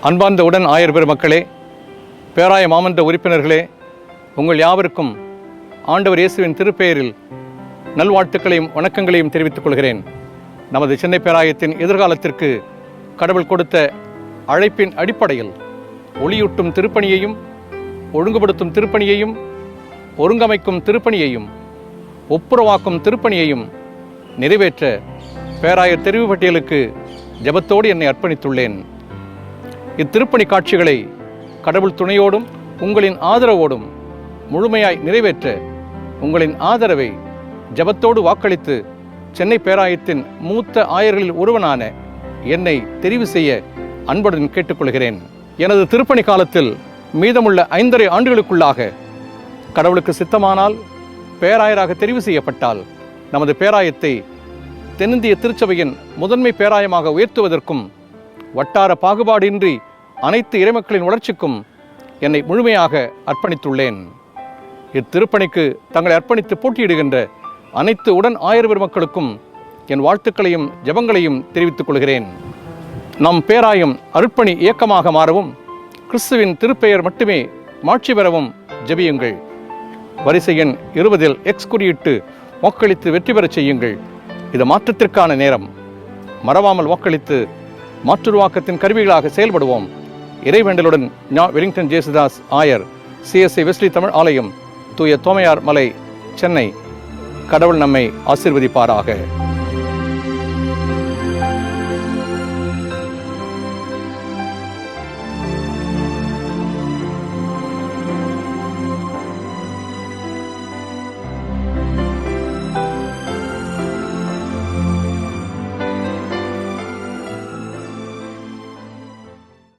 அன்பார்ந்த உடன் ஆயர் பெருமக்களே, பேராய மாமன்ற உறுப்பினர்களே, உங்கள் யாவருக்கும் ஆண்டவர் இயேசுவின் திருப்பெயரில் நல்வாழ்த்துக்களையும் வணக்கங்களையும் தெரிவித்துக் கொள்கிறேன். நமது சென்னை பேராயத்தின் எதிர்காலத்திற்கு கடவுள் கொடுத்த அழைப்பின் அடிப்படையில் ஒளியூட்டும் திருப்பணியையும், ஒழுங்குபடுத்தும் திருப்பணியையும், ஒருங்கமைக்கும் திருப்பணியையும், ஒப்புரவாக்கும் திருப்பணியையும் நிறைவேற்ற பேராயர் தெரிவு பட்டியலுக்கு ஜெபத்தோடு என்னை அர்ப்பணித்துள்ளேன். இத்திருப்பணி காட்சிகளை கடவுள் துணையோடும் உங்களின் ஆதரவோடும் முழுமையாய் நிறைவேற்ற உங்களின் ஆதரவை ஜெபத்தோடு வாக்களித்து சென்னை பேராயத்தின் மூத்த ஆயர்களில் ஒருவனான என்னை தெரிவு செய்ய அன்புடன் கேட்டுக்கொள்கிறேன். எனது திருப்பணி காலத்தில் மீதமுள்ள 5.5 ஆண்டுகளுக்குள்ளாக கடவுளுக்கு சித்தமானால் பேராயராக தெரிவு செய்யப்பட்டால் நமது பேராயத்தை தென்னிந்திய திருச்சபையின் முதன்மை பேராயமாக உயர்த்துவதற்கும் வட்டார பாகுபாடின்றி அனைத்து இறைமக்களின் வளர்ச்சிக்கும் என்னை முழுமையாக அர்ப்பணித்துள்ளேன். இத்திருப்பணிக்கு தங்களை அர்ப்பணித்து போட்டியிடுகின்ற அனைத்து உடன் ஆயர் பெருமக்களுக்கும் என் வாழ்த்துக்களையும் ஜெபங்களையும் தெரிவித்துக் கொள்கிறேன். நம் பேராயம் அருட்பணி இயக்கமாக மாறவும், கிறிஸ்துவின் திருப்பெயர் மட்டுமே மாட்சி பெறவும் ஜெபியுங்கள். வரிசை எண் 20 X குறியிட்டு வாக்களித்து வெற்றி பெறச் செய்யுங்கள். இது மாற்றத்திற்கான நேரம். மறவாமல் வாக்களித்து மாற்றுருவாக்கத்தின் கருவிகளாக செயல்படுவோம். இறைவேண்டலுடன் வெலிங்டன் ஜேசுதாஸ் ஆயர், CSI வெஸ்லி தமிழ் ஆலயம், தூய தோமையார் மலை, சென்னை. கடவுள் நம்மை ஆசீர்வதிப்பாராக.